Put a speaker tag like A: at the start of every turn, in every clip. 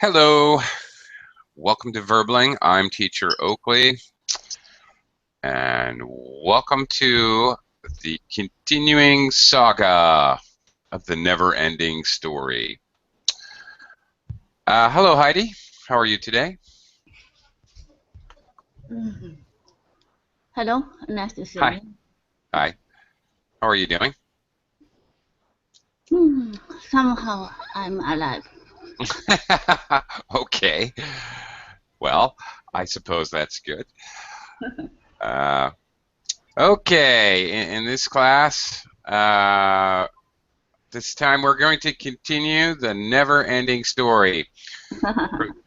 A: Hello, welcome to Verbling. I'm teacher Oakley, and welcome to the continuing saga of the never-ending story. Hello, Heidi. How are you today?
B: Hello, nice to see
A: Hi.
B: you.
A: Hi. How are you doing?
B: Somehow I'm alive.
A: Okay. Well, I suppose that's good. Okay, in this class, this time we're going to continue the never-ending story.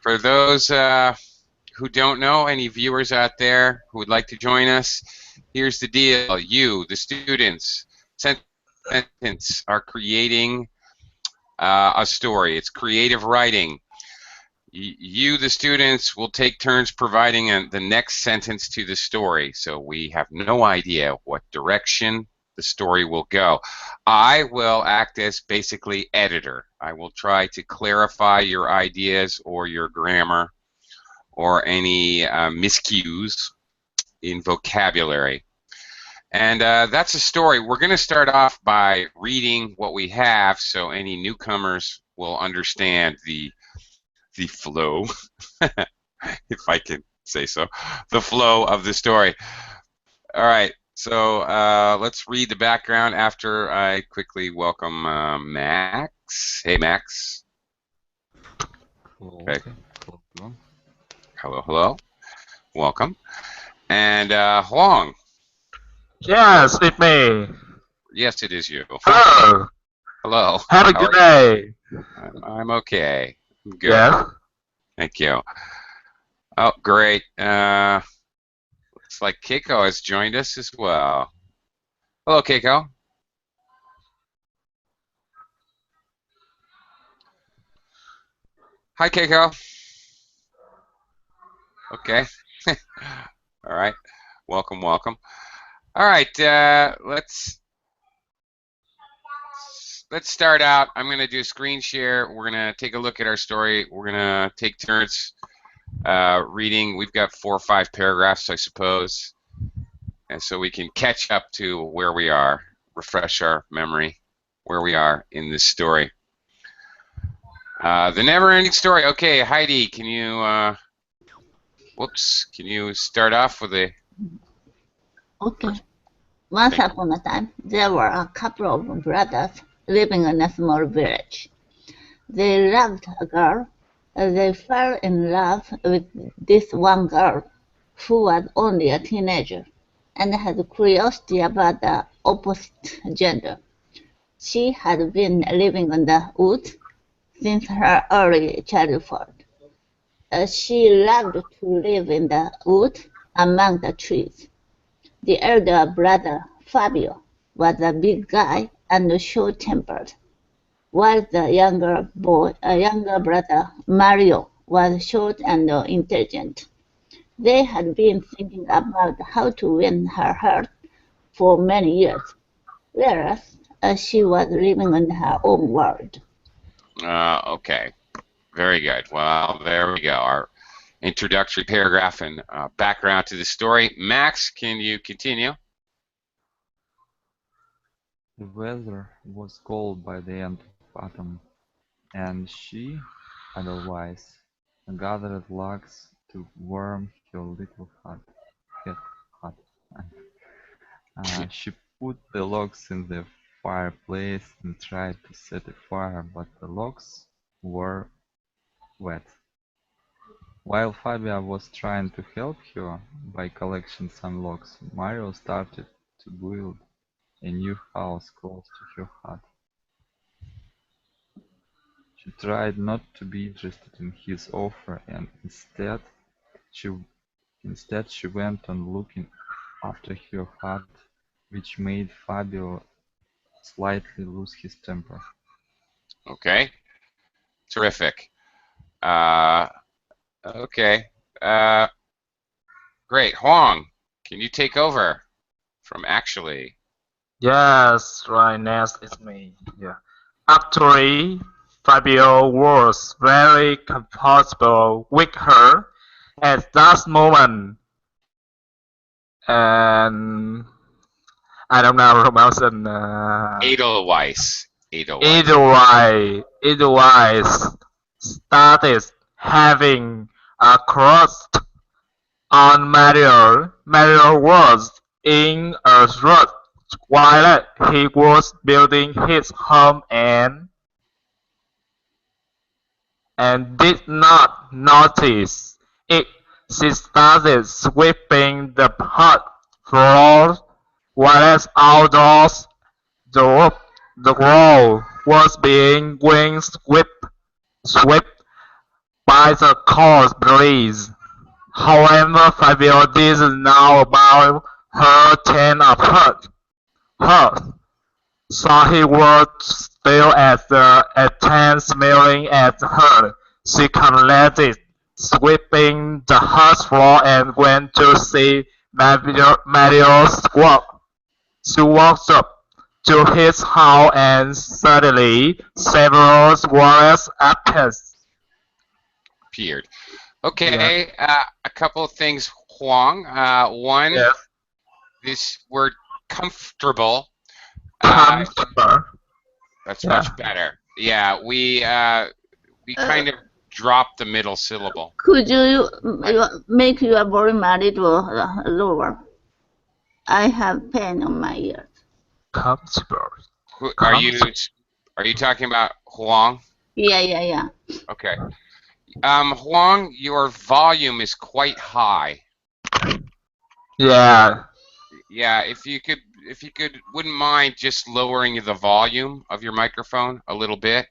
A: For those who don't know, any viewers out there who would like to join us, here's the deal. You, the students, sentence are creating a story. It's creative writing. You, the students, will take turns providing the next sentence to the story. So we have no idea what direction the story will go. I will act as basically editor. I will try to clarify your ideas or your grammar or any miscues in vocabulary. And that's a story. We're going to start off by reading what we have so any newcomers will understand the flow, if I can say so, the flow of the story. All right, so let's read the background after I quickly welcome Max. Hey, Max.
C: Hello.
A: Okay.
C: Hello.
A: Hello, hello. Welcome. And Huang.
D: Yes, it's me.
A: Yes, it is you.
D: Hello.
A: Hello.
D: Have a
A: How
D: good
A: are you?
D: day.
A: I'm okay. I'm good.
D: Yes.
A: Thank you. Oh, great. Looks like Keiko has joined us as well. Hello, Keiko. Hi, Keiko. Okay. All right. Welcome, welcome. All right. Let's start out. I'm going to do a screen share. We're going to take a look at our story. We're going to take turns reading. We've got 4 or 5 paragraphs, I suppose, and so we can catch up to where we are, refresh our memory, where we are in this story. The never-ending story. Okay, Heidi, can you? Can you start off with a?
B: Okay. Once upon a time, there were a couple of brothers living in a small village. They loved a girl. They fell in love with this one girl, who was only a teenager, and had curiosity about the opposite gender. She had been living in the woods since her early childhood. She loved to live in the woods among the trees. The elder brother, Fabio, was a big guy and short-tempered, while the younger brother, Mario, was short and intelligent. They had been thinking about how to win her heart for many years, whereas she was living in her own world.
A: Okay. Very good. Well, there we go. Our introductory paragraph and background to the story. Max, can you continue?
C: The weather was cold by the end of autumn, and she, otherwise, gathered logs to warm her little hut. She put the logs in the fireplace and tried to set a fire, but the logs were wet. While Fabio was trying to help her by collecting some logs, Mario started to build a new house close to her hut. She tried not to be interested in his offer, and she went on looking after her hut, which made Fabio slightly lose his temper.
A: Okay. Terrific. Okay. Great. Huang, can you take over from actually?
D: Yes, right. Next it's me. Yeah. Actually, Fabio was very comfortable with her at that moment, and I don't know pronounce
A: Edelweiss. Edelweiss.
D: Edelweiss started having a crush on Mario. Mario was in a rush while he was building his home and did not notice it. She started sweeping the hot floor while outdoors the, the wall was being swept by the cold breeze. However, Fabio didn't know about her ten of hurt, so he was still at the attempt smiling at her. She collapsed, sweeping the hot floor and went to see Mario's work. She walked up to his house and suddenly several warriors
A: Appeared.
D: Yeah.
A: Okay, a couple of things, Kwang. One,
D: Yes.
A: this word comfortable.
D: Comfortable.
A: That's
D: Yeah.
A: much better. Yeah, we kind of dropped the middle syllable.
B: Could you make your volume a little lower? I have pain on my ears.
D: Comfortable.
A: Are you talking about Huang?
B: Yeah.
A: Okay. Huang, your volume is quite high.
D: Yeah.
A: Yeah, if you could, wouldn't mind just lowering the volume of your microphone a little bit.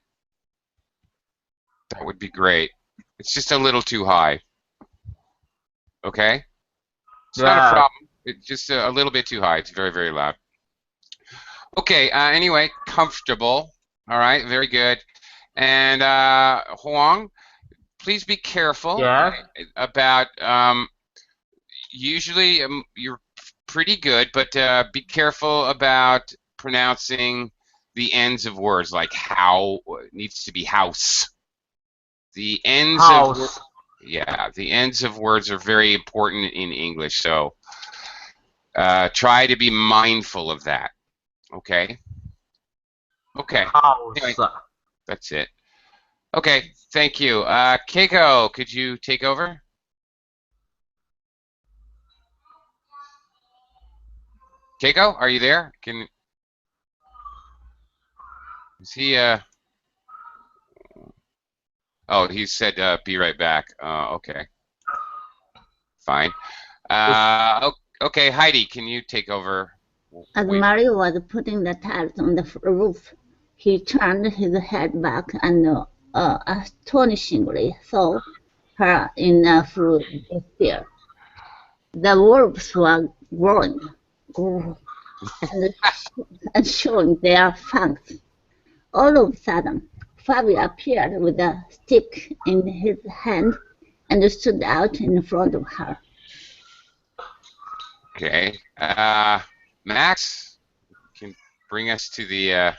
A: That would be great. It's just a little too high. Okay? It's not a problem. It's just a little bit too high. It's very, very loud. Okay, anyway, comfortable. All right, very good. And Huang, please be careful about, usually you're pretty good, but be careful about pronouncing the ends of words, like how needs to be house. The ends
D: House.
A: the ends of words are very important in English, so try to be mindful of that. Okay? Okay.
D: House.
A: Anyway, that's it. Okay, thank you. Keiko, could you take over? Keiko, are you there? Is he oh, he said be right back. Okay. Fine. Okay, Heidi, can you take over?
B: As Mario was putting the tiles on the roof, he turned his head back and astonishingly saw her in full despair. The wolves were growing and showing their fangs. All of a sudden, Fabio appeared with a stick in his hand and stood out in front of her.
A: Okay. Max, can bring us to the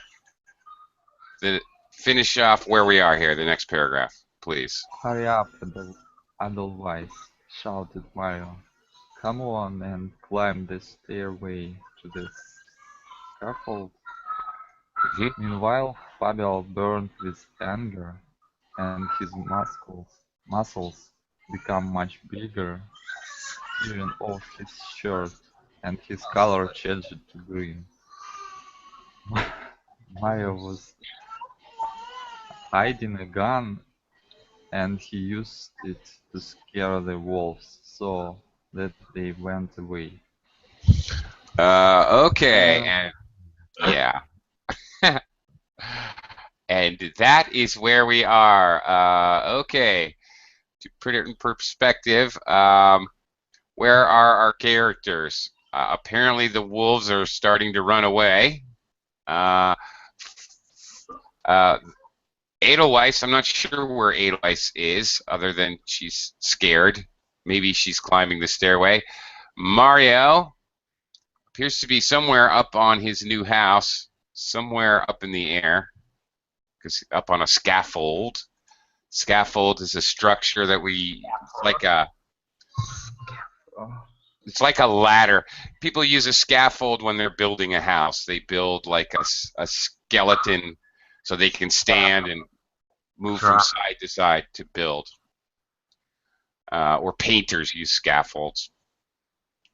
A: finish off where we are here, the next paragraph, please.
C: Hurry up, Edelweiss, shouted Mario. Come on and climb the stairway to the scaffold. Meanwhile, Fabio burned with anger, and his muscles became much bigger, tearing off his shirt, and his color changed to green. Mario was hiding a gun, and he used it to scare the wolves so that they went away.
A: Okay, and yeah. And that is where we are. Okay, to put it in perspective, where are our characters? Apparently the wolves are starting to run away. Edelweiss, I'm not sure where Edelweiss is, other than she's scared. Maybe she's climbing the stairway. Mario appears to be somewhere up on his new house, somewhere up in the air, up on a scaffold. Scaffold is a structure that it's like a ladder. People use a scaffold when they're building a house. They build like a skeleton so they can stand and move from side to side to build. Or painters use scaffolds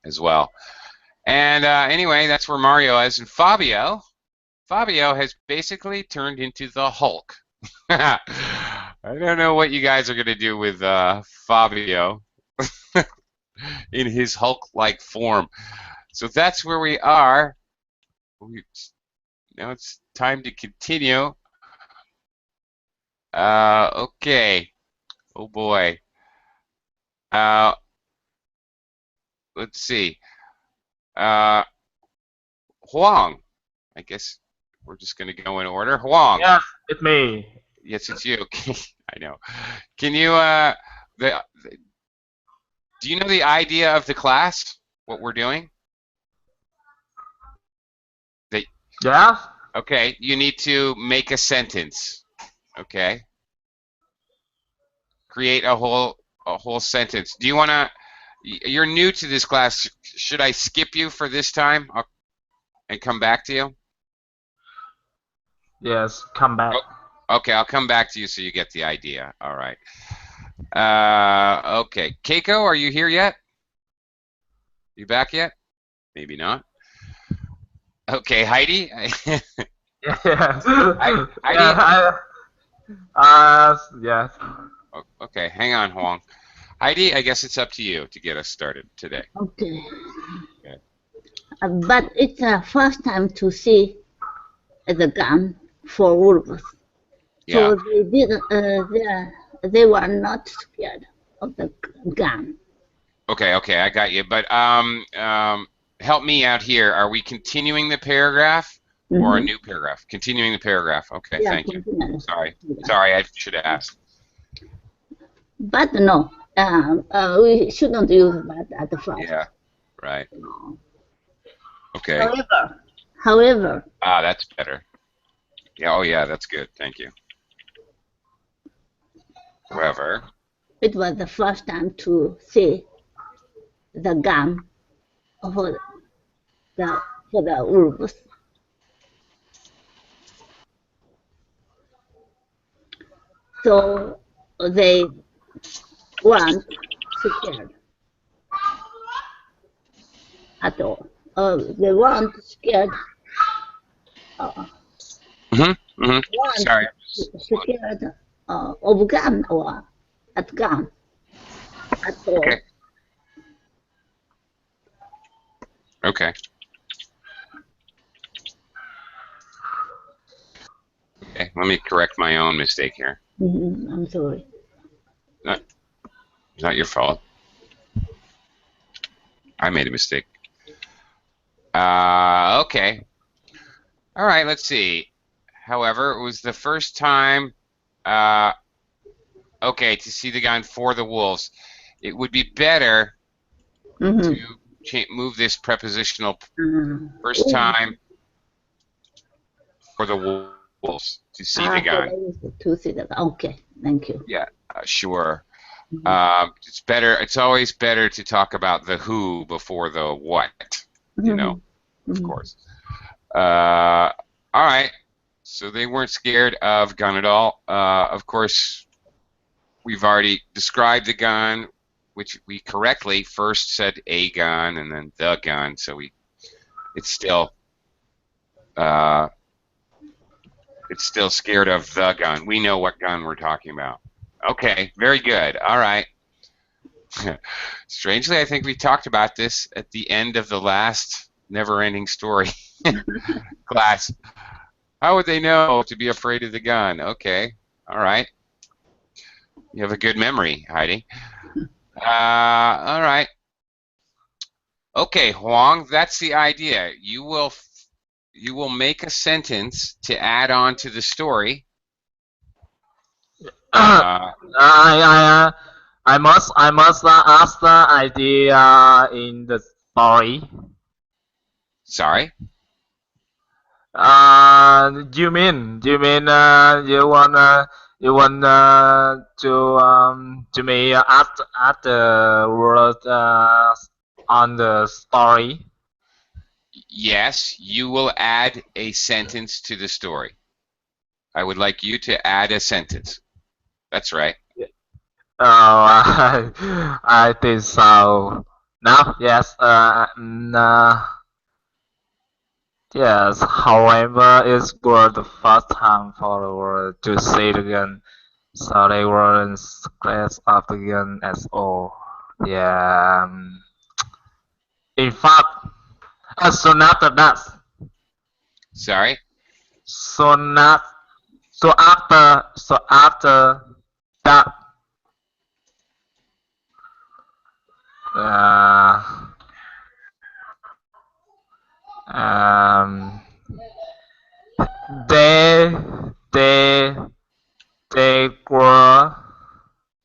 A: as well. And anyway, that's where Mario is. And Fabio has basically turned into the Hulk. I don't know what you guys are going to do with Fabio in his Hulk-like form. So that's where we are. Now it's time to continue. Okay. Oh boy. Let's see. Huang. I guess we're just going to go in order. Huang.
D: Yes, it's me.
A: Yes, it's you. I know. Can you do you know the idea of the class? What we're doing?
D: Yes.
A: Okay, you need to make a sentence. Okay. Create a whole sentence. Do you want to? You're new to this class. Should I skip you for this time and come back to you?
D: Yes, come back.
A: Okay, I'll come back to you so you get the idea. All right. Okay, Keiko, are you here yet? You back yet? Maybe not. Okay, Heidi.
D: Yes.
A: Heidi.
D: Yes.
A: Okay, hang on, Huang. Heidi, I guess it's up to you to get us started today.
B: Okay. But it's the first time to see the gun for wolves.
A: Yeah.
B: So they didn't. They were not scared of the gun.
A: Okay, I got you. But help me out here. Are we continuing the paragraph or a new paragraph? Continuing the paragraph. Okay,
B: Yeah,
A: thank you.
B: continue.
A: Sorry, I should have asked.
B: But no, we shouldn't use that at the first.
A: Yeah, right. Okay.
B: However.
A: That's better. Yeah. Oh, yeah, that's good. Thank you. However.
B: It was the first time to see the gun for the wolves. So they weren't scared at all. They weren't scared.
A: Sorry.
B: Scared of gun or at gun at all.
A: Okay. Okay. Okay, let me correct my own mistake here.
B: I'm sorry.
A: It's not your fault. I made a mistake. Okay. All right, let's see. However, it was the first time, okay, to see the gun for the wolves. It would be better to move this prepositional first time for the wolves to see the gun.
B: To see the gun. Okay, thank you.
A: Yeah, sure. It's better. It's always better to talk about the who before the what. You know, of course. All right. So they weren't scared of gun at all. Of course, we've already described the gun, which we correctly first said a gun and then the gun. So it's still scared of the gun. We know what gun we're talking about. Okay, very good. All right. Strangely, I think we talked about this at the end of the last never-ending story class. How would they know to be afraid of the gun? Okay. All right. You have a good memory, Heidi. All right. Okay, Huang, that's the idea. You will make a sentence to add on to the story.
D: I must ask the idea in the story.
A: Sorry.
D: you want to me add the word on the story?
A: Yes, you will add a sentence to the story. I would like you to add a sentence. That's right.
D: Oh, I think so. Now, yes, yes. However, it's good the first time for the word to say it again, so they weren't scratched up again as all. Yeah. In fact, so after that,
A: Sorry?
D: so not, so after that, uh, um, they, they, they were,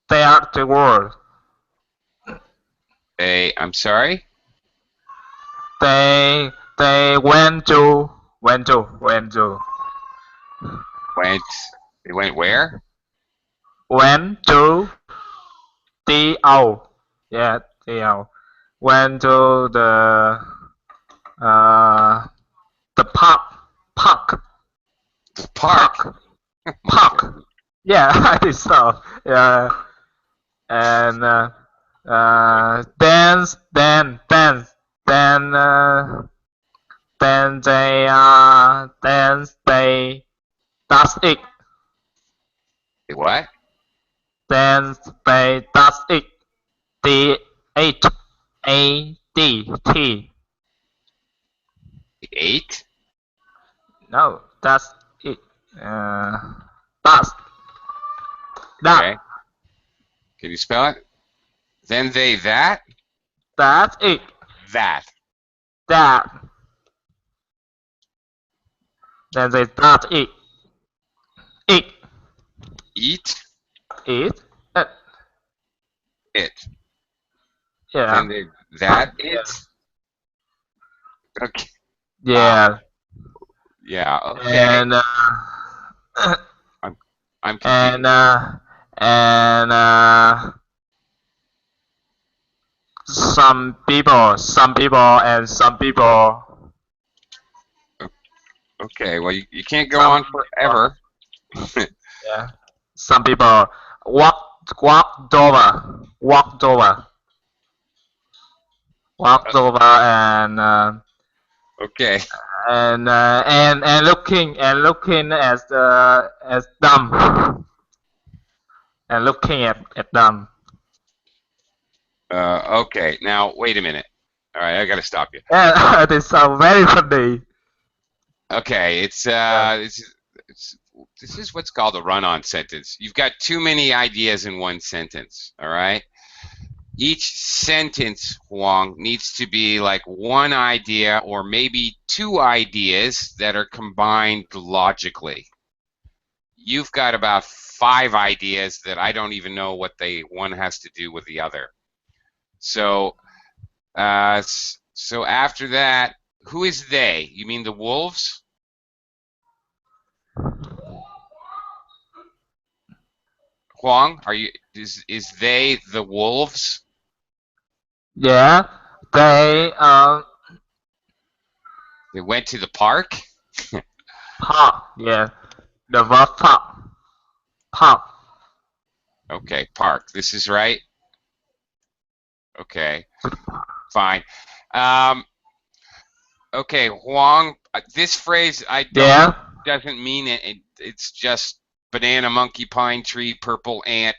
D: they were,
A: I'm sorry?
D: they
A: They went where?
D: went to to, yeah, to, went to uh, the park,
A: The park. Oh my God.
D: park. Yeah, I think so. Yeah, and then they that's it.
A: What?
D: Then they that's it. D H A D T.
A: They ate?
D: No, that's it. That's that.
A: Okay. Can you spell it? Then they that?
D: That's it.
A: That.
D: That. Then they that's it. It.
A: Eat
D: It. Uh,
A: it.
D: yeah.
A: Then they that
D: Yeah.
A: it? Okay.
D: Yeah.
A: Yeah, okay.
D: And
A: I'm I'm
D: and
A: confused.
D: and some people.
A: Okay, well you can't go
D: Some
A: on
D: people.
A: forever.
D: Yeah. Some people walked over, and
A: Okay.
D: looking as them and looking at them.
A: Okay. Now wait a minute. All right, I got to stop you.
D: And it sounds very funny.
A: Okay,
D: Yeah.
A: this is what's called a run-on sentence. You've got too many ideas in one sentence, all right? Each sentence, Huang, needs to be like one idea or maybe two ideas that are combined logically. You've got about 5 ideas that I don't even know what one has to do with the other. So, so after that, who is they? You mean the wolves? Huang, is they the wolves?
D: Yeah. They
A: They went to the park?
D: park. Yeah. The verb park. Park.
A: Okay, park. This is right? Okay, fine. Um, okay, Huang, this phrase I don't
D: Yeah.
A: doesn't mean it. It's just banana, monkey, pine tree, purple ant,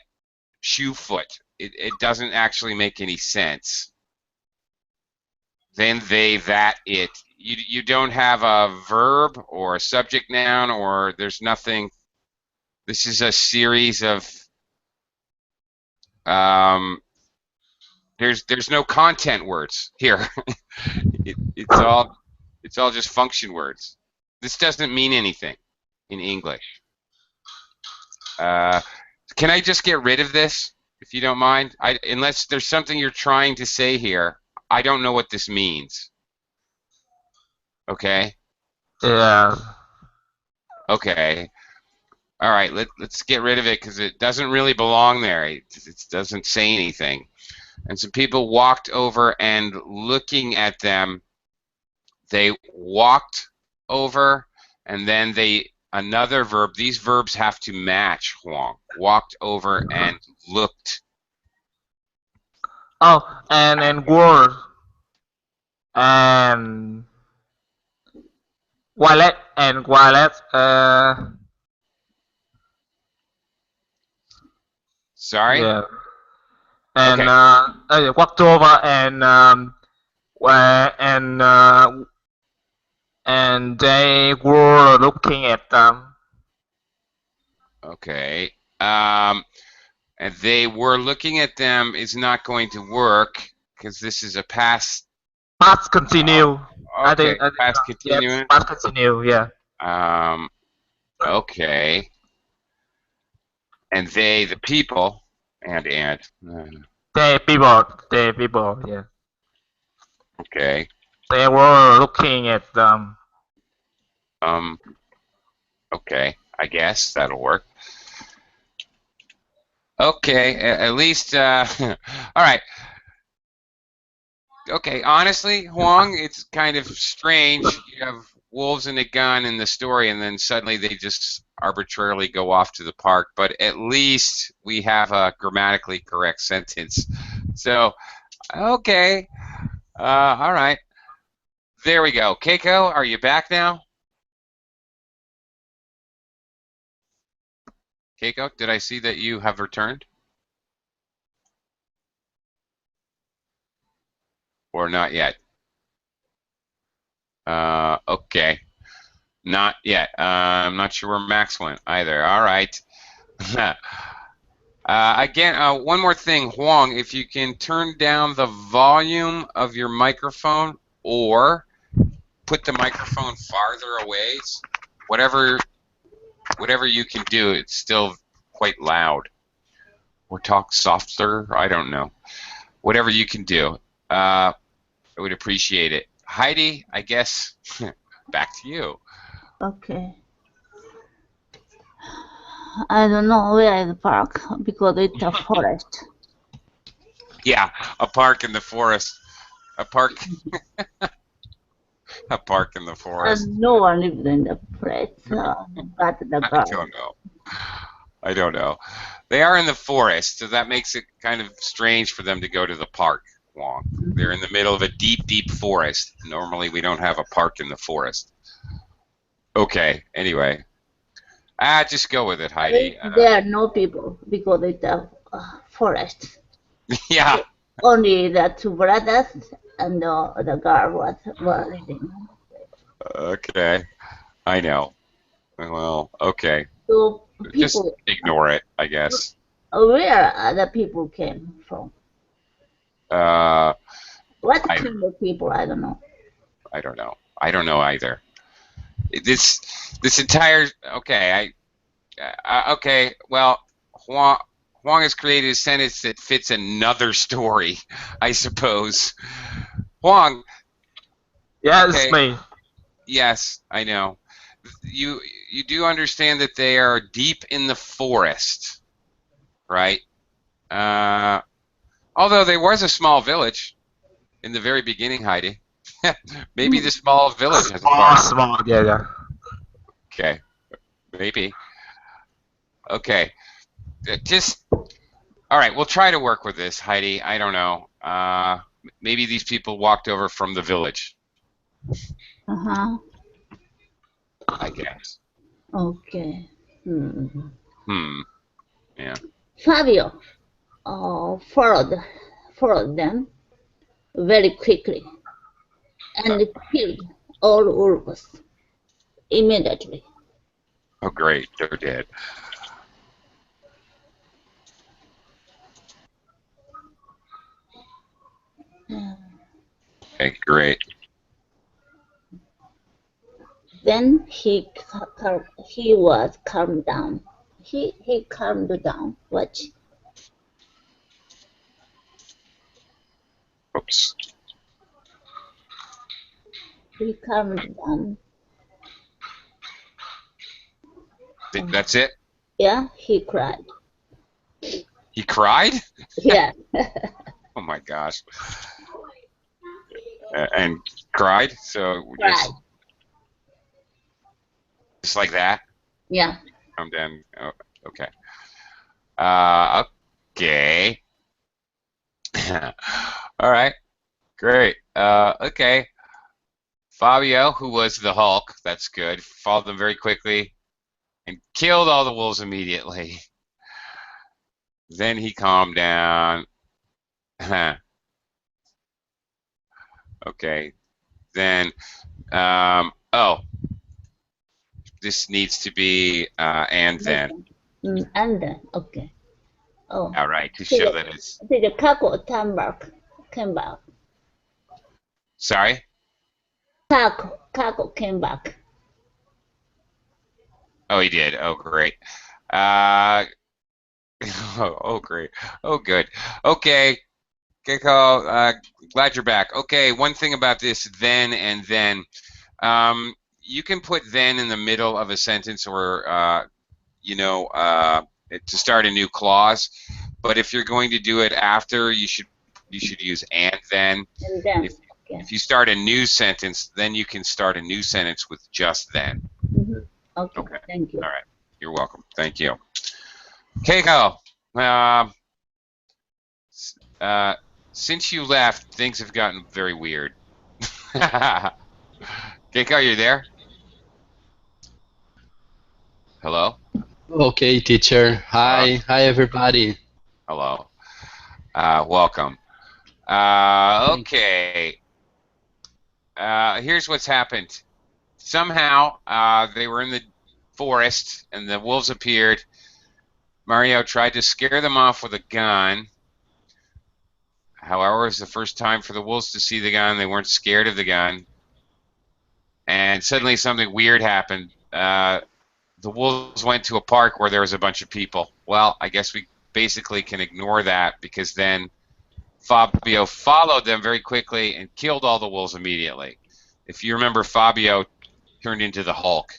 A: shoe foot. It doesn't actually make any sense. Then they, that, it. You don't have a verb or a subject noun or there's nothing. This is a series of there's no content words here. It's all just function words. This doesn't mean anything in English. Can I just get rid of this if you don't mind? Unless there's something you're trying to say here, I don't know what this means. Okay.
D: Yeah.
A: Okay. All right. Let's get rid of it because it doesn't really belong there. It doesn't say anything. And some people walked over and looking at them, they walked over, and then another verb. These verbs have to match, Huang. Walked over and looked.
D: Oh, and word and wallet and wallet.
A: Sorry?
D: Yeah. And
A: Okay.
D: walked over and and they were looking at them.
A: Okay. And they were looking at them is not going to work because this is a past.
D: Past continue.
A: Okay,
D: I think
A: past
D: yes,
A: continuous.
D: past continue. Yeah.
A: Okay. And they, the people, and.
D: They people. Yeah.
A: Okay.
D: They were looking at them.
A: Um. Okay. I guess that'll work. Okay. At least. All right. Okay. Honestly, Huang, it's kind of strange. You have wolves and a gun in the story, and then suddenly they just arbitrarily go off to the park. But at least we have a grammatically correct sentence. So, okay. All right. There we go. Keiko, are you back now? Keiko, did I see that you have returned? Or not yet? Okay. Not yet. I'm not sure where Max went either. All right. Again, one more thing, Huang, if you can turn down the volume of your microphone or put the microphone farther away, whatever you can do, it's still quite loud. Or talk softer, I don't know. Whatever you can do, I would appreciate it. Heidi, I guess back to you.
B: Okay. I don't know where is the park because it's a forest.
A: Yeah, a park in the forest. A park. A park in the forest.
B: And no one lives in the place but the
A: I
B: girl.
A: don't know. I don't know. They are in the forest, so that makes it kind of strange for them to go to the park. Long. They're in the middle of a deep, deep forest. Normally, we don't have a park in the forest. Okay. Anyway, just go with it, Heidi.
B: There are no people because it's a forest.
A: Yeah.
B: Only the two brothers and the girl were living.
A: Okay. I know. Well, okay.
B: So
A: Just
B: people,
A: ignore it, I guess.
B: where other people came from?
A: Uh,
B: What kind of people? I don't know.
A: I don't know. I don't know either. This entire okay. Okay. Well, Huang has created a sentence that fits another story, I suppose. Huang.
D: Yeah,
A: Okay.
D: it's me.
A: Yes, I know. You do understand that they are deep in the forest, right? Although there was a small village in the very beginning, Heidi. Maybe the small village has a park.
D: Small. Yeah, yeah.
A: Okay, maybe. Okay, just all right. We'll try to work with this, Heidi. I don't know. Maybe these people walked over from the village.
B: Uh-huh.
A: I guess.
B: Okay.
A: Yeah.
B: Fabio followed them very quickly and killed all wolves immediately.
A: Oh, great. They're dead. Okay, great.
B: Then he was calmed down. He calmed down. Watch.
A: Oops.
B: He calmed down.
A: That's it?
B: Yeah, he cried.
A: He cried?
B: Yeah.
A: Oh my gosh. And cried? So
B: Cried.
A: just like that?
B: Yeah.
A: I'm done. Oh, okay. Okay. All right. Great. Okay. Fabio, who was the Hulk, that's good, followed them very quickly and killed all the wolves immediately. Then he calmed down. Okay. Then, oh, this needs to be and then.
B: And then, okay. Oh.
A: All right, to show that it's.
B: The Kako came back.
A: Sorry?
B: Kako came back.
A: Oh, he did. Oh, great. Oh, great. Oh, good. Okay. Keiko, glad you're back. Okay, one thing about this then and then. You can put then in the middle of a sentence or, to start a new clause. But if you're going to do it after, you should use and then.
B: And then.
A: If you start a new sentence, then you can start a new sentence with just then.
B: Okay. Thank you.
A: All right. You're welcome. Thank you. Keiko, since you left, things have gotten very weird. Keiko, you there? Hello?
E: Okay, teacher. Hi. Hi, everybody.
A: Hello. Welcome. Okay. Here's what's happened. Somehow, they were in the forest, and the wolves appeared. Mario tried to scare them off with a gun. However, it was the first time for the wolves to see the gun. They weren't scared of the gun. And suddenly something weird happened. The wolves went to a park where there was a bunch of people. Well, I guess we basically can ignore that because then Fabio followed them very quickly and killed all the wolves immediately. If you remember, Fabio turned into the Hulk,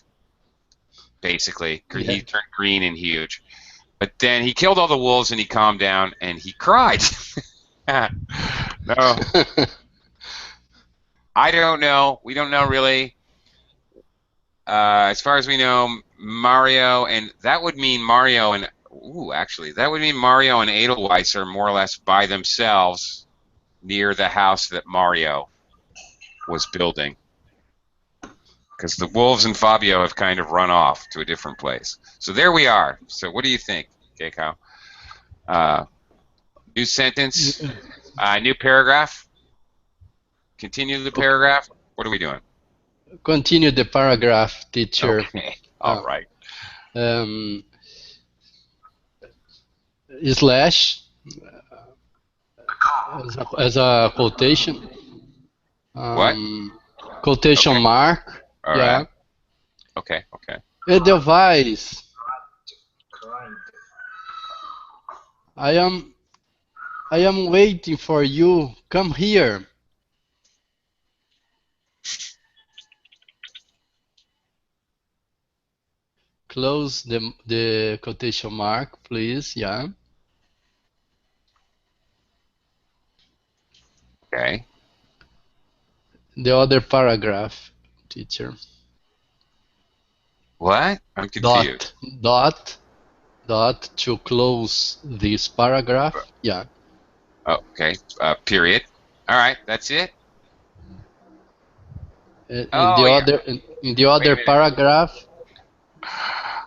A: basically. Yeah. He turned green and huge. But then he killed all the wolves and he calmed down and he cried. No. I don't know. We don't know really. As far as we know, Mario, and that would mean Mario and Edelweiss are more or less by themselves near the house that Mario was building. Because the wolves and Fabio have kind of run off to a different place. So there we are. So what do you think, Keiko? New sentence, new paragraph? Continue the paragraph? What are we doing?
E: Continue the paragraph, teacher.
A: Okay. All right.
E: Slash as a quotation.
A: What?
E: Quotation
A: okay.
E: mark.
A: All
E: yeah.
A: Right. Okay. Okay.
E: Edelweiss. I am waiting for you. Come here. Close the quotation mark, please. Yeah.
A: Okay.
E: The other paragraph, teacher.
A: What? I'm confused.
E: Dot to close this paragraph. Yeah.
A: Okay. Period. All right. That's it.
E: In the other paragraph.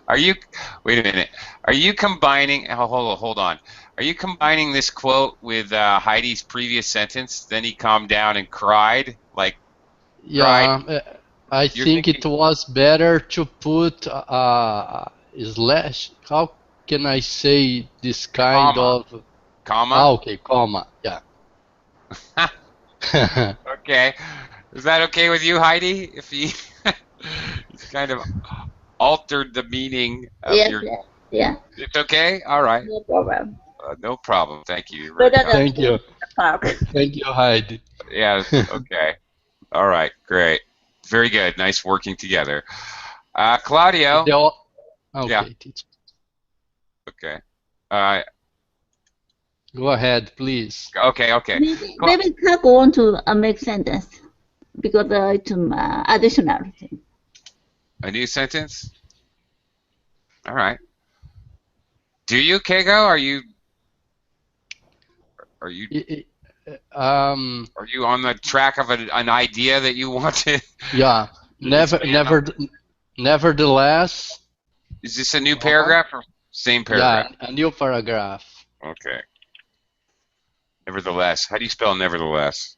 A: Are you? Wait a minute. Are you combining? Hold on. Are you combining this quote with Heidi's previous sentence? Then he calmed down and cried, like.
E: Yeah,
A: cried.
E: I think it was better to put slash. How can I say this kind of?
A: Comma.
E: Ah, okay, comma. Yeah.
A: Okay. Is that okay with you, Heidi? If he's kind of altered the meaning of your.
B: Yeah.
A: It's okay. All right.
B: No problem.
A: No problem. Thank you.
E: Thank you. Thank you, Heidi.
A: Yeah. Okay. All right. Great. Very good. Nice working together. Claudio.
E: Okay,
A: Yeah.
E: teacher.
A: Okay.
E: Go ahead, please.
A: Okay.
B: Maybe Kak want to make sentence because it's additional thing.
A: A new sentence? All right. Do you, Keiko? Are you
E: I- I-
A: are you on the track of an idea that you want to
E: yeah.
A: expand on?
E: Nevertheless.
A: Is this a new
E: comma,
A: paragraph or same paragraph?
E: Yeah, a new paragraph.
A: Okay. Nevertheless. How do you spell nevertheless?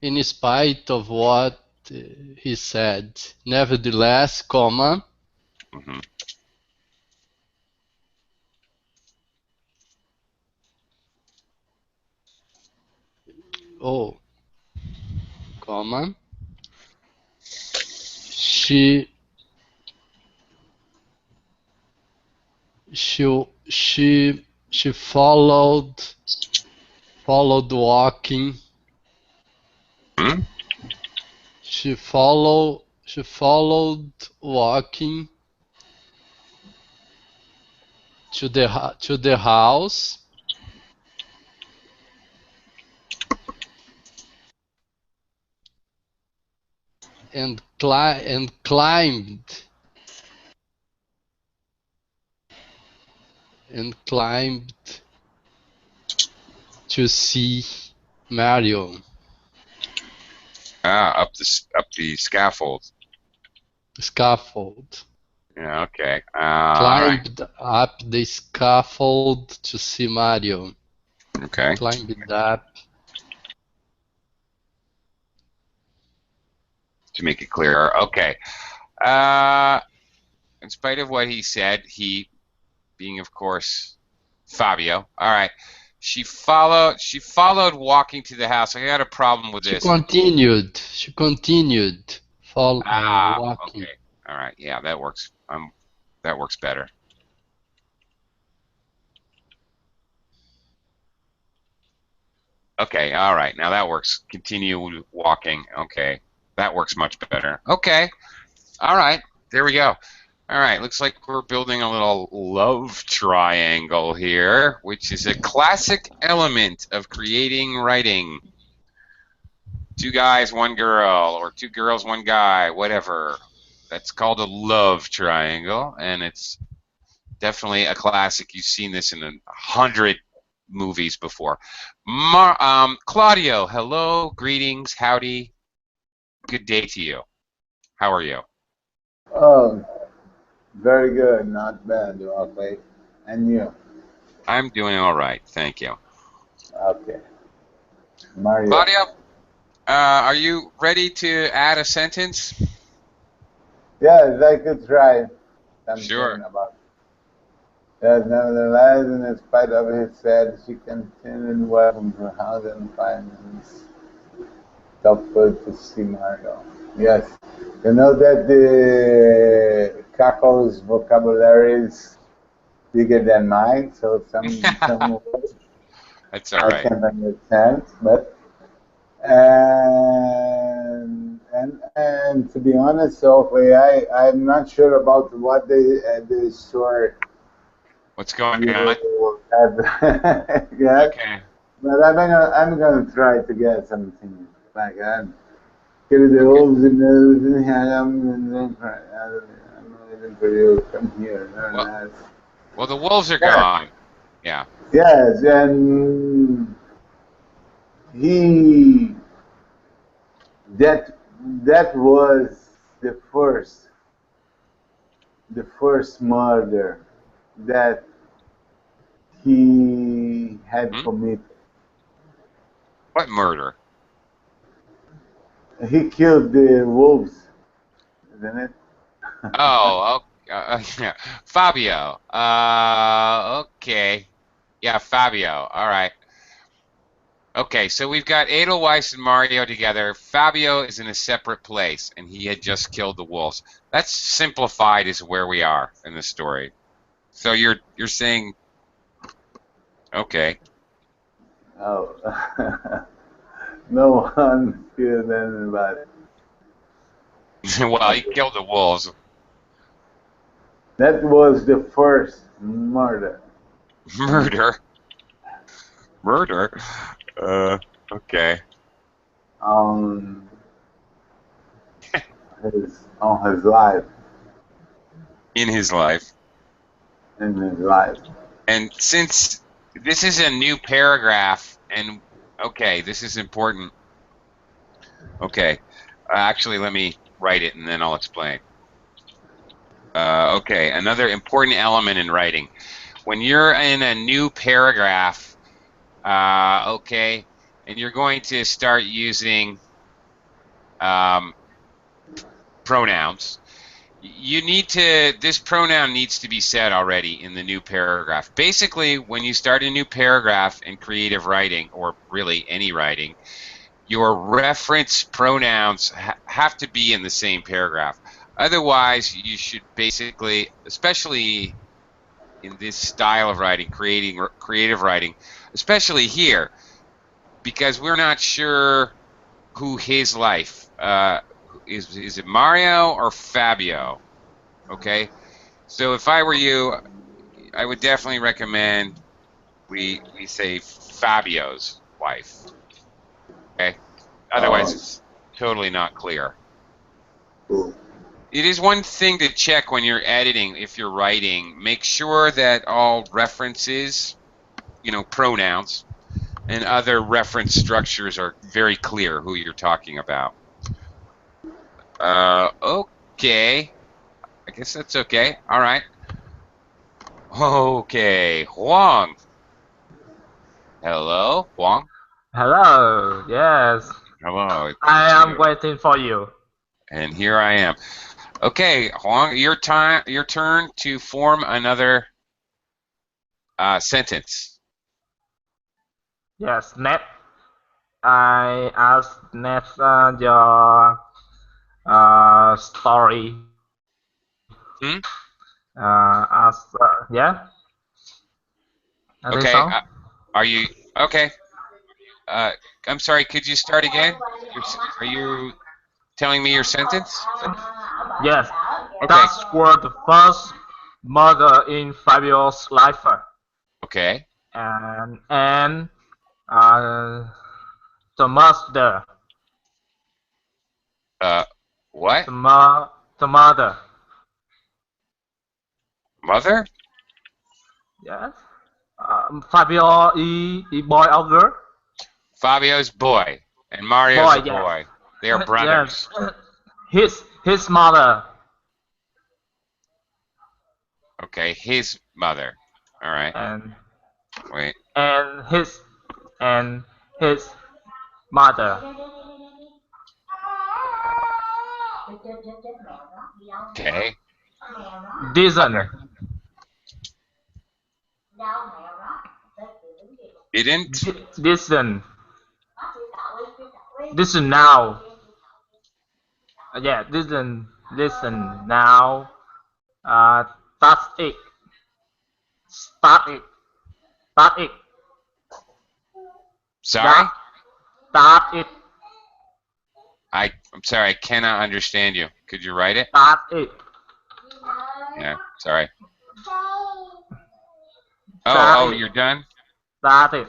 E: In spite of what he said, nevertheless, comma,
A: mhm.
E: oh, comma, she followed walking.
A: Hmm?
E: She followed walking to the house and climbed to see Mario.
A: Up the scaffold.
E: Scaffold.
A: Yeah, okay.
E: Climbed up the scaffold to see Mario.
A: Okay.
E: Climbed up.
A: To make it clearer. Okay. In spite of what he said, he being of course Fabio. All right. She followed walking to the house. I got a problem with this.
E: She continued walking.
A: Okay. All right. Yeah, that works. That works better. Okay. All right. Now that works. Continue walking. Okay. That works much better. Okay. All right. There we go. All right. Looks like we're building a little love triangle here, which is a classic element of creating writing. Two guys, one girl, or two girls, one guy, whatever. That's called a love triangle, and it's definitely a classic. You've seen this in 100 movies before. Claudio, hello, greetings, howdy, good day to you. How are you?
F: Oh, very good. Not bad. Okay. And you?
A: I'm doing all right, thank you.
F: Okay. Mario.
A: Claudio, are you ready to add a sentence?
F: Yes, I could try something
A: Sure.
F: about. Yes, nevertheless, in spite of it said, she continued welcome to house and finance. Tough to see Mario. Yes. You know that the Caco's vocabulary is bigger than mine, so some words
A: That's all
F: I
A: right.
F: can't understand, but and to be honest, Sophie, I'm not sure about what the story
A: What's going
F: you
A: on?
F: have. Yes,
A: Okay.
F: but I'm gonna try to get something like that. Kill the wolves in the I'm waiting for you. Come here. Very
A: Well,
F: nice.
A: well, the wolves are
F: Yes,
A: gone. Yeah.
F: yes, and he that that was the first murder that he had
A: Hmm?
F: committed.
A: What murder?
F: He killed the wolves, isn't it?
A: Oh, yeah. Fabio. Okay. Yeah, Fabio. All right. Okay, so we've got Edelweiss and Mario together. Fabio is in a separate place, and he had just killed the wolves. That's simplified is where we are in the story. So you're saying, okay.
F: Oh, no one killed anybody.
A: Well, he killed the wolves.
F: That was the first murder.
A: Murder. Murder. Okay.
F: On his life.
A: In his life.
F: In his life.
A: And since this is a new paragraph, and okay, this is important. Okay. Actually, let me write it and then I'll explain. Okay, another important element in writing. When you're in a new paragraph, okay, and you're going to start using pronouns, this pronoun needs to be said already in the new paragraph. Basically, when you start a new paragraph in creative writing, or really any writing, your reference pronouns have to be in the same paragraph. Otherwise, you should basically, especially in this style of writing, creative writing, especially here, because we're not sure who his life is it Mario or Fabio? Okay, so if I were you, I would definitely recommend we say Fabio's wife. Okay, otherwise it's totally not clear. It is one thing to check when you're editing, if you're writing, make sure that all references, pronouns, and other reference structures are very clear who you're talking about. Okay. I guess that's okay. All right. Okay. Huang. Hello, Huang.
D: Hello, yes.
A: Hello.
D: I
A: It's
D: am
A: you.
D: waiting for you.
A: And here I am. Okay, Huang, your turn to form another sentence.
D: Yes, next. I ask next your story.
A: Hmm?
D: Yeah, I think
A: Okay.
D: so.
A: Are you okay? Uh, I'm sorry. Could you start again? Are you telling me your sentence?
D: Yes,
A: Okay.
D: that was the first murder in Fabio's life,
A: Okay.
D: and uh, the murder,
A: Uh, what?
D: the murder.
A: Mother?
D: Yes, Fabio is boy or girl?
A: Fabio's boy and Mario's
D: Boy,
A: a
D: yes,
A: boy. They are
D: yes.
A: brothers.
D: His mother
A: Okay, his mother. All right.
D: and
A: Wait.
D: and his and his mother.
A: Okay.
D: Didn't
A: Mother. Didn't.
D: listen. Listen now. Yeah, listen now. Uh, that's it. Start it. Start it.
A: Sorry?
D: That start it.
A: I'm sorry. I cannot understand you. Could you write it?
D: Start it.
A: Yeah. Sorry.
D: Start
A: Oh,
D: it.
A: you're done?
D: Start it.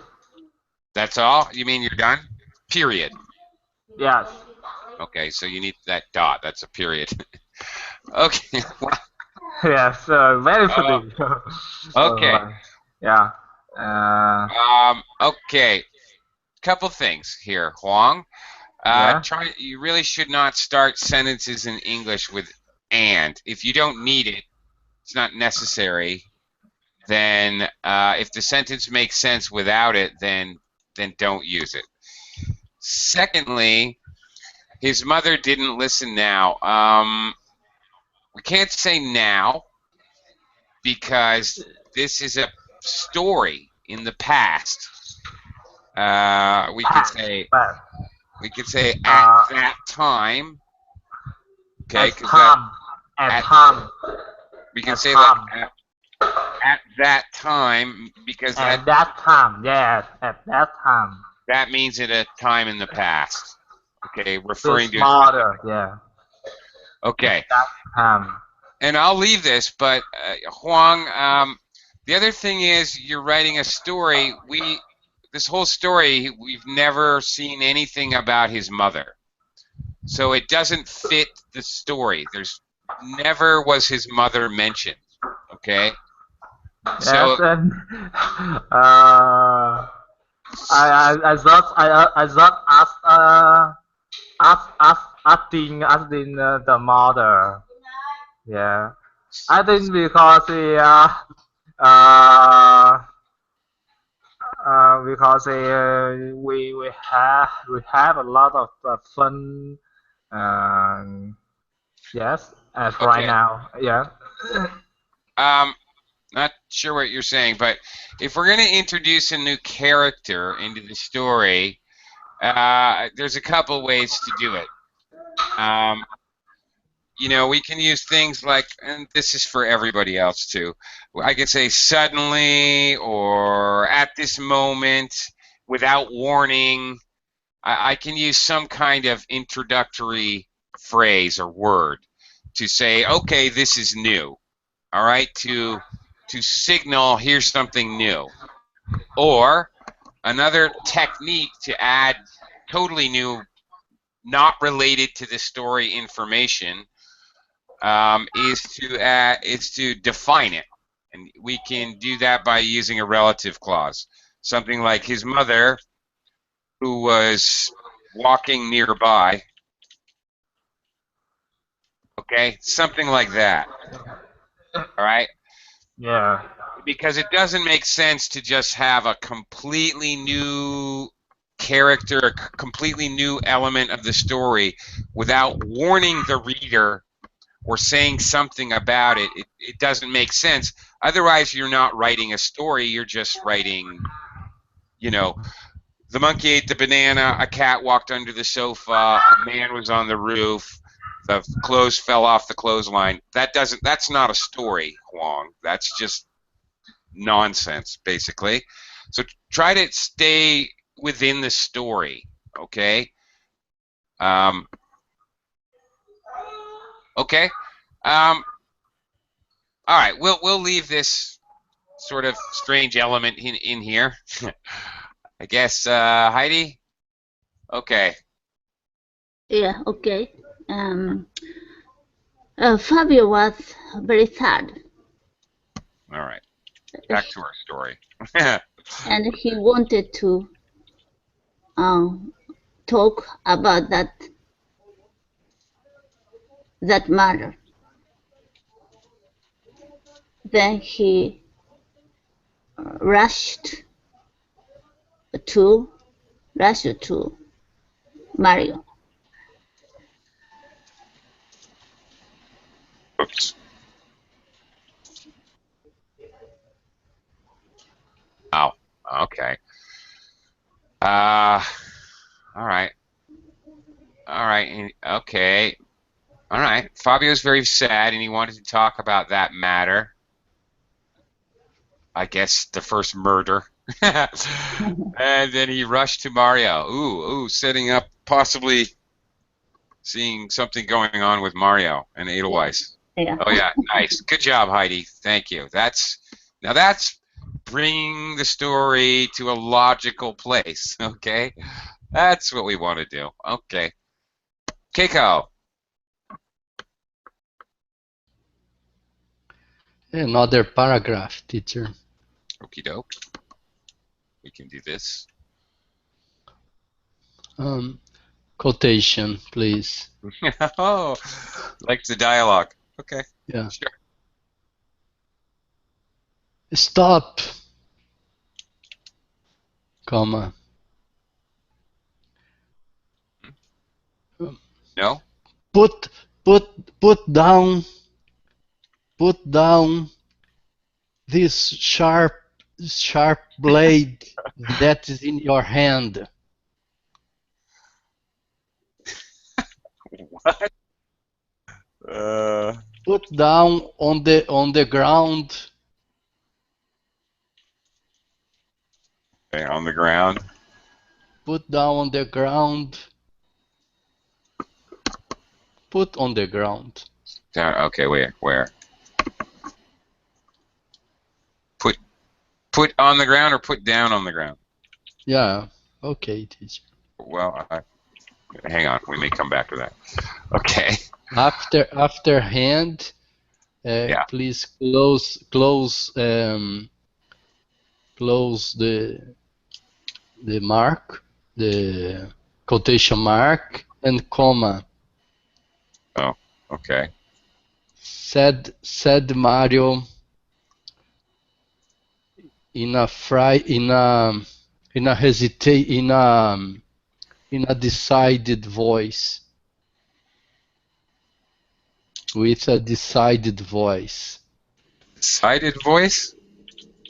A: That's all? You mean you're done? Period.
D: Yes.
A: Okay, so you need that dot. That's a period. Okay.
D: Yes. Very
A: Uh,
D: funny.
A: okay.
D: Yeah.
A: Okay. Couple things here, Huang.
D: Yeah.
A: You really should not start sentences in English with and. If you don't need it, it's not necessary. Then, if the sentence makes sense without it, then don't use it. Secondly, his mother didn't listen now. We can't say now because this is a story in the past. We could
D: Past.
A: say
D: Past.
A: at
D: Uh,
A: that time. Okay,
D: at
A: because
D: time. At
A: at
D: time.
A: we can
D: At
A: say like
D: time.
A: at that time because
D: At that time. Yes. At that time.
A: that means at a time in the past. Okay, referring
D: His
A: to a specific.
D: mother. Yeah. At
A: Okay,
D: that time.
A: and I'll leave this, but Kwang, the other thing is you're writing a story. This whole story, we've never seen anything about his mother. So it doesn't fit the story. There's never was his mother mentioned. Okay? So
D: Yes, and I thought asking the mother. Yeah, I think because uh, we have a lot of fun. Yes, as right
A: okay.
D: now. Yeah.
A: Not sure what you're saying, but if we're going to introduce a new character into the story, there's a couple ways to do it. You know, we can use things like, and this is for everybody else too. I could say suddenly or at this moment, without warning. I can use some kind of introductory phrase or word to say, okay, this is new. All right, to signal here's something new. Or another technique to add totally new, not related to the story information is to define it, and we can do that by using a relative clause. Something like his mother, who was walking nearby. Okay, something like that. All right,
D: Yeah.
A: because it doesn't make sense to just have a completely new character, a completely new element of the story without warning the reader or saying something about it. It doesn't make sense. Otherwise, you're not writing a story. You're just writing, you know, the monkey ate the banana, a cat walked under the sofa, a man was on the roof, the clothes fell off the clothesline. That's not a story, Kwang. That's just nonsense, basically. So try to stay within the story, okay? Okay. All right, we'll leave this sort of strange element in here. I guess Heidi. Okay.
B: Yeah, okay. Fabio was very sad,
A: All right. Back to our story.
B: and he wanted to talk about that matter. Then he rushed to Mario.
A: Oops. Oh, okay. All right. All right. Okay. All right. Fabio's very sad, and he wanted to talk about that matter. I guess the first murder. And then he rushed to Mario. Ooh, setting up possibly seeing something going on with Mario and Edelweiss.
B: Yeah.
A: Oh yeah, nice. Good job, Heidi. Thank you. That's bringing the story to a logical place. Okay, that's what we want to do. Okay, Keiko.
E: Another paragraph, teacher.
A: Okie doke. We can do this.
E: Quotation, please.
A: Oh, like the dialogue. Okay.
E: Yeah.
A: Sure.
E: Stop, comma.
A: No.
E: Put down this sharp blade that is in your hand.
A: What?
E: Put down on the ground.
A: Okay, on the ground.
E: Put down on the ground. Put on the ground.
A: Down. Okay, where? Put on the ground or put down on the ground?
E: Yeah. Okay, teacher.
A: Well, hang on. We may come back to that. Okay.
E: After hand,
A: Yeah.
E: please close the mark, the quotation mark, and comma.
A: Oh, okay.
E: Said Mario in a decided voice. With a decided voice.
A: Decided voice?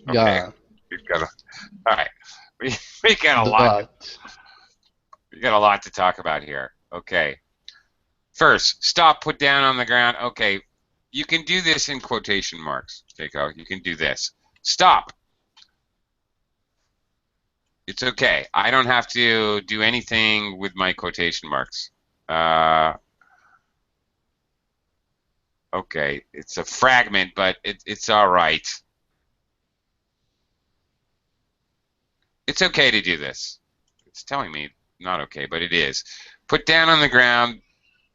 A: Okay.
E: Yeah.
A: We've got a. All right. We got a lot. We got a lot to talk about here. Okay. First, stop, put down on the ground. Okay. You can do this in quotation marks, Keiko. You can do this. Stop. It's okay. I don't have to do anything with my quotation marks. Okay. It's a fragment, but it's all right. It's okay to do this. It's telling me not okay, but it is. Put down on the ground.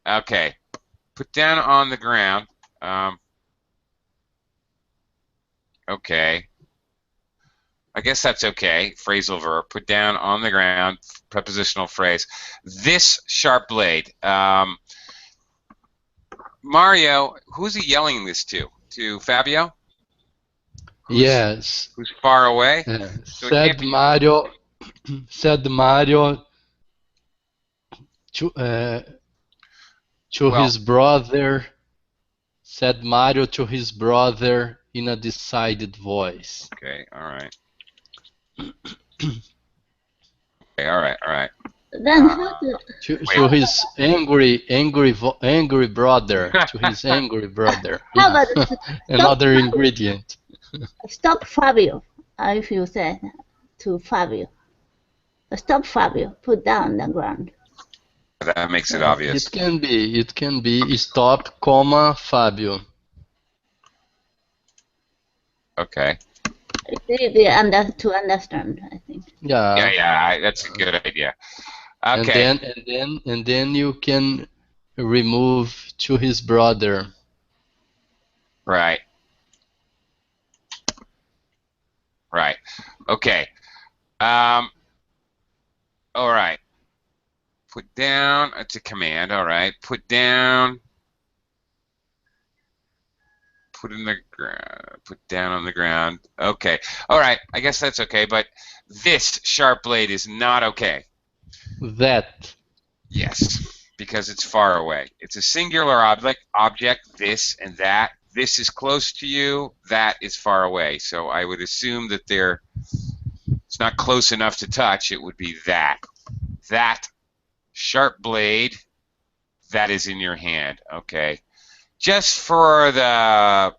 A: Okay. Put down on the ground. Okay. I guess that's okay. Phrasal verb. Put down on the ground. Prepositional phrase. This sharp blade. Mario, who's he yelling this to? To Fabio?
E: Yes.
A: Who's far away? So
E: said Mario to his brother. Said Mario to his brother in a decided voice.
A: Okay, all right. Okay, all right.
B: Then
E: to his angry brother. To his angry brother.
B: How about
E: another ingredient.
B: Stop Fabio. If you say to Fabio. Stop Fabio. Put down the ground.
A: That makes it obvious.
E: It can be stop, comma, Fabio.
A: Okay.
B: It's easy to understand, I think.
E: Yeah.
A: That's a good idea. Okay.
E: And then you can remove to his brother.
A: Right. Okay. All right. Put down. It's a command. All right. Put down. Put in the ground. Put down on the ground. Okay. All right. I guess that's okay. But this sharp blade is not okay.
E: That.
A: Yes, because it's far away. It's a singular object. This and that. This is close to you. That is far away. So I would assume that it's not close enough to touch. It would be that. That sharp blade that is in your hand. Okay. Just for the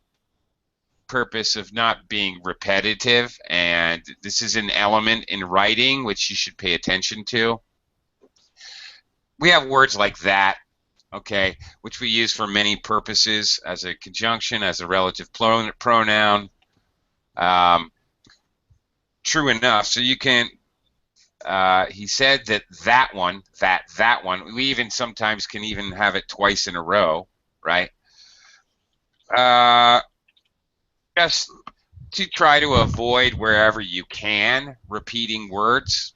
A: purpose of not being repetitive, and this is an element in writing which you should pay attention to. We have words like that, okay, which we use for many purposes as a conjunction, as a relative pronoun. True enough. So you can. He said that one. We even sometimes can even have it twice in a row, right? Just to try to avoid wherever you can repeating words,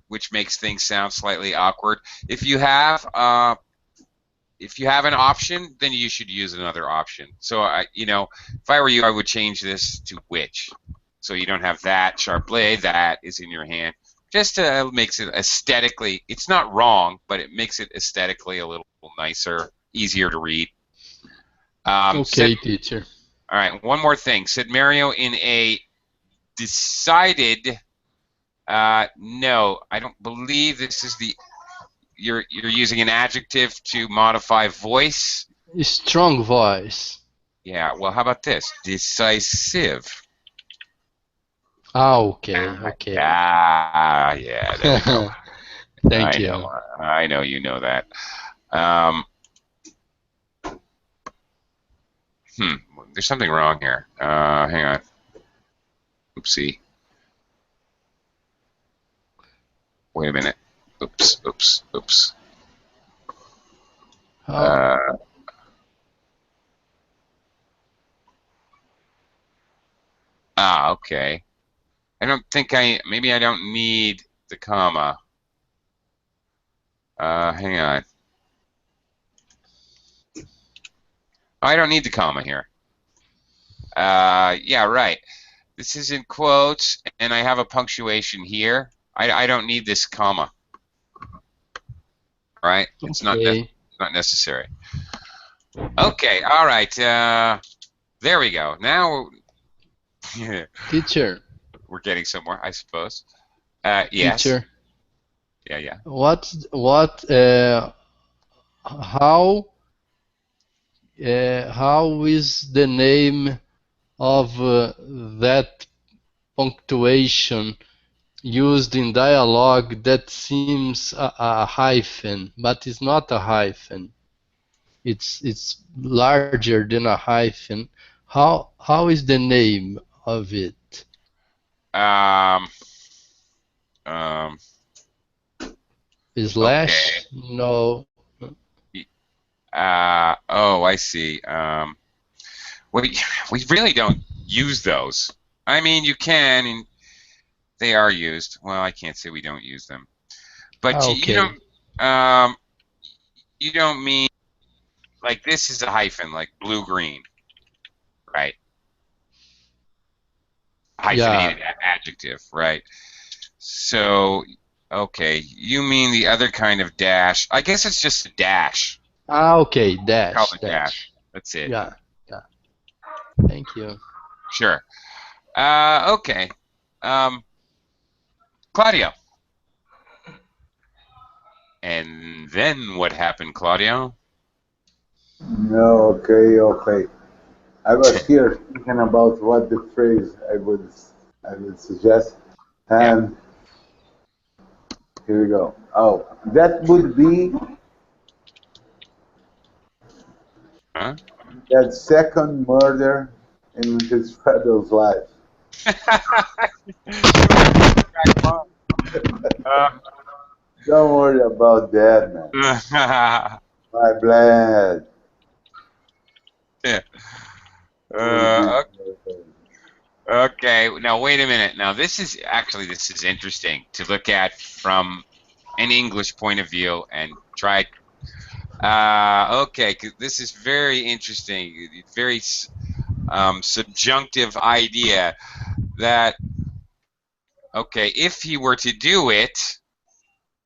A: which makes things sound slightly awkward. If you have an option, then you should use another option. So if I were you, I would change this to which, so you don't have that sharp blade that is in your hand. Just makes it aesthetically. It's not wrong, but it makes it aesthetically a little nicer, easier to read.
E: Okay, teacher.
A: All right, one more thing. Said Mario in a decided. No, I don't believe this is the. You're using an adjective to modify voice.
E: A strong voice.
A: Yeah. Well, how about this? Decisive.
E: Okay.
A: Yeah. There we go.
E: Thank you.
A: I know you know that. There's something wrong here. Hang on. Oopsie. Wait a minute. Oops.
E: How,
A: Okay. I don't think maybe I don't need the comma. Hang on. I don't need the comma here. Yeah, right. This is in quotes, and I have a punctuation here. I don't need this comma. Right? It's not necessary. Okay, all right. There we go. Now
E: teacher.
A: we're getting somewhere, I suppose. Yes.
E: Teacher.
A: Yeah.
E: How is the name of that punctuation used in dialogue that seems a hyphen, but it's not a hyphen? It's larger than a hyphen. How is the name of it? Slash?
A: Okay.
E: No.
A: Oh, I see. We really don't use those. I mean, you can, and they are used. Well, I can't say we don't use them, but
E: Okay.
A: you don't mean like this is a hyphen, like blue-green, right? Hyphenated adjective, right? So, okay, you mean the other kind of dash? I guess it's just a dash.
E: Okay,
A: Call
E: dash.
A: it dash. That's it.
E: Yeah. Thank you.
A: Sure. Okay. Claudio. And then what happened, Claudio?
F: No, okay. I was here thinking about what the phrase I would suggest, and here we go. Oh, that would be that second murder in his father's life. Don't worry about that, man. My blood.
A: Okay, now wait a minute. Now this is interesting to look at from an English point of view and try. Okay, this is very interesting. Very subjunctive idea that okay, if he were to do it,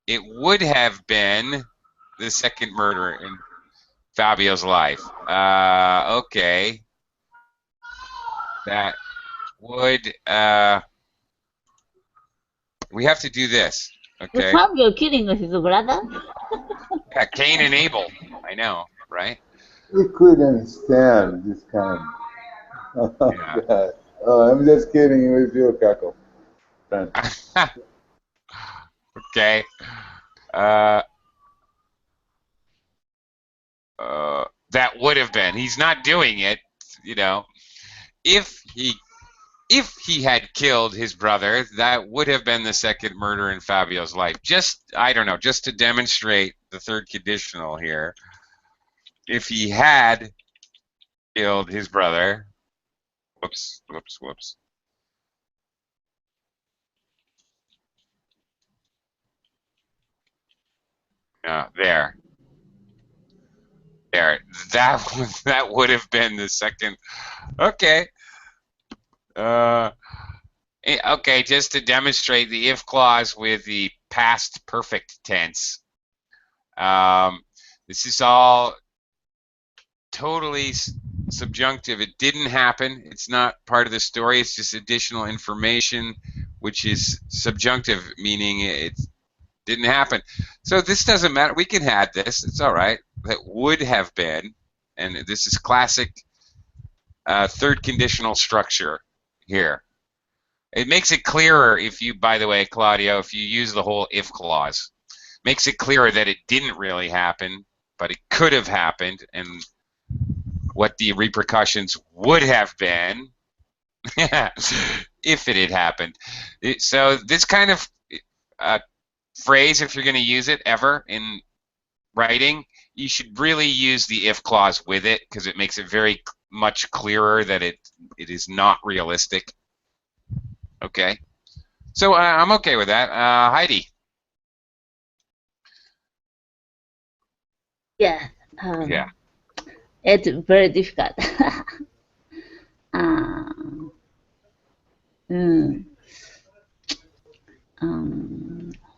A: it would have been the second murder in Fabio's life. Okay. That would, we have to do this, okay?
B: Fabio killing his brother?
A: Yeah, Cain and Abel, I know, right?
F: We couldn't stand this kind of... Oh,
A: Yeah.
F: God. Oh, I'm just kidding with you, Kako.
A: Okay. That would have been. He's not doing it, you know. If he had killed his brother, that would have been the second murder in Fabio's life. Just, I don't know, just to demonstrate the third conditional here. If he had killed his brother, whoops. There. That would have been the second. Okay. Okay, just to demonstrate the if clause with the past perfect tense. This is all totally subjunctive. It didn't happen. It's not part of the story. It's just additional information, which is subjunctive, meaning it didn't happen. So this doesn't matter. We can add this. It's all right. That would have been, and this is classic third conditional structure here. It makes it clearer if you, by the way, Claudio, if you use the whole if clause. Makes it clearer that it didn't really happen, but it could have happened, and what the repercussions would have been if it had happened. So this kind of phrase, if you're going to use it ever in writing, you should really use the if clause with it, because it makes it very much clearer that it is not realistic. Okay, so I'm okay with that. Heidi.
B: Yeah.
A: Yeah.
B: It's very difficult. um, mm,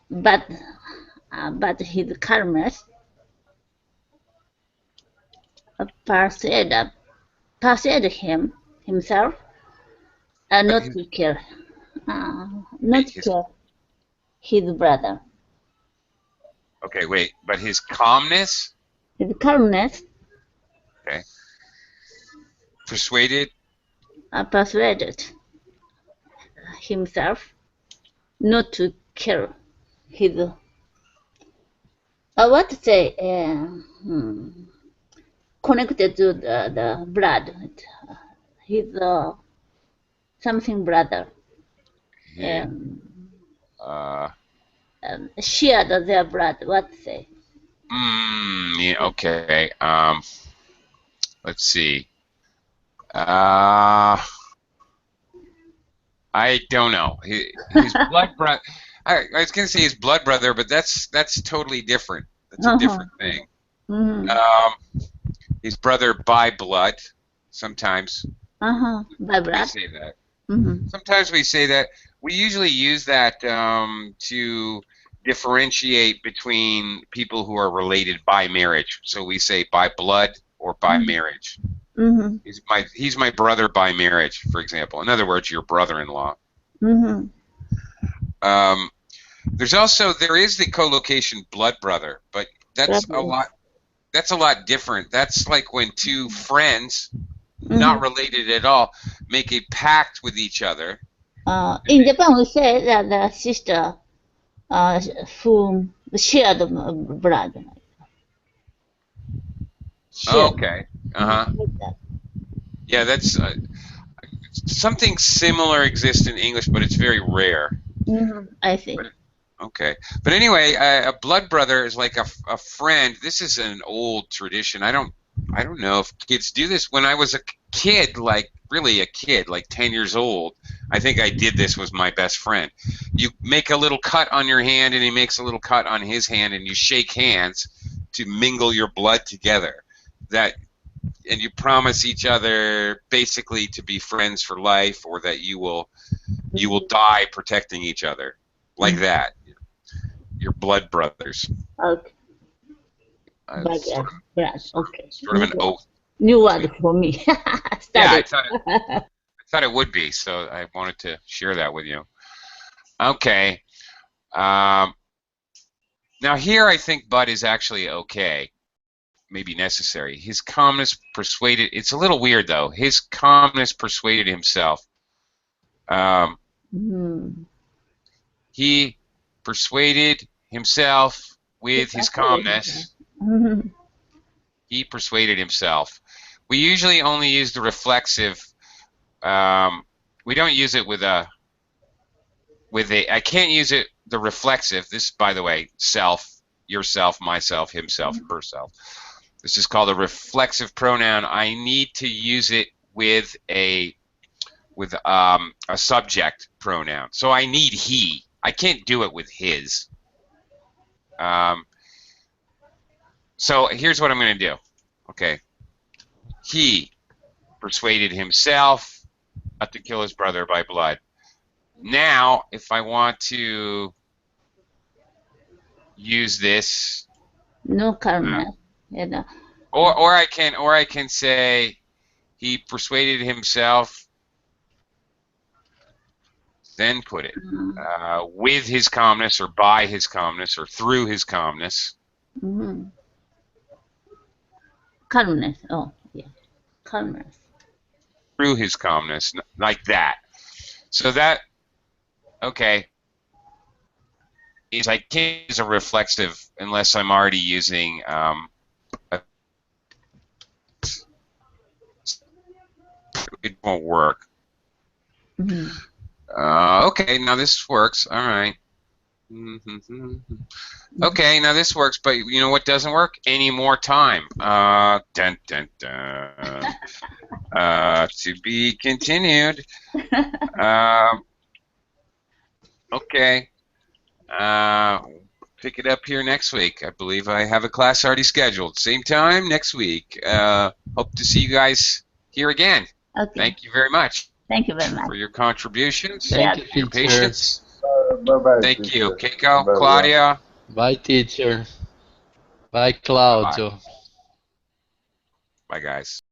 B: but his calmness persuaded himself not to kill, not to kill his brother.
A: Okay, wait, but his calmness?
B: His calmness
A: Okay. Persuaded
B: himself not to kill his. What to say? Connected to the blood. His something brother. Shared their blood. What to say?
A: Yeah, okay. Let's see. I don't know. His blood brother. I was going to say his blood brother, but that's totally different. That's a different thing. His brother by blood. Sometimes.
B: By blood.
A: We say that. Sometimes we say that. We usually use that to differentiate between people who are related by marriage. So we say by blood or by marriage. He's my brother by marriage, for example. In other words, your brother-in-law. There is the collocation blood brother, but that's a lot different. That's like when two friends, not related at all, make a pact with each other.
B: In Japan, we say that the sister who shared blood.
A: Okay. Yeah, that's something similar exists in English, but it's very rare.
B: I see.
A: Okay, but anyway, a blood brother is like a friend. This is an old tradition. I don't know if kids do this. When I was a kid, like really a kid, like 10 years old, I think I did this with my best friend. You make a little cut on your hand, and he makes a little cut on his hand, and you shake hands to mingle your blood together. And you promise each other basically to be friends for life, or that you will die protecting each other, like that. Your blood brothers.
B: Okay.
A: Sort of an oath.
B: New word for me.
A: Yeah, I thought it would be, so I wanted to share that with you. Okay. Now here I think but is actually okay, maybe necessary. His calmness persuaded. It's a little weird though. His calmness persuaded himself. He persuaded himself with his calmness. He persuaded himself. We usually only use the reflexive. We don't use it with a. I can't use it the reflexive. This, by the way, self, yourself, myself, himself, herself. This is called a reflexive pronoun. I need to use it with a subject pronoun. So I need he. I can't do it with his. So here's what I'm going to do. Okay. He persuaded himself not to kill his brother by blood. Now, if I want to use this,
B: no karma,
A: or I can say he persuaded himself. Then put it with his calmness, or by his calmness, or through his calmness.
B: Calmness. Oh, yeah, calmness.
A: Through his calmness, like that. So that, okay, is I can't use a reflexive unless I'm already using won't work.
B: Mhm.
A: Okay, now this works. All right. Okay, now this works, but you know what doesn't work? Any more time. Dun, dun, dun. To be continued. Okay. Pick it up here next week. I believe I have a class already scheduled. Same time next week. Hope to see you guys here again.
B: Okay.
A: Thank you very much
B: Thank you very much.
A: for your contributions,
E: Thank you,
A: your
E: teacher.
A: patience.
F: Bye-bye,
A: Thank you,
F: teacher.
A: Keiko,
F: Bye-bye.
A: Claudia.
E: Bye, teacher. Bye,
A: Bye-bye.
E: Claudio.
A: Bye, guys.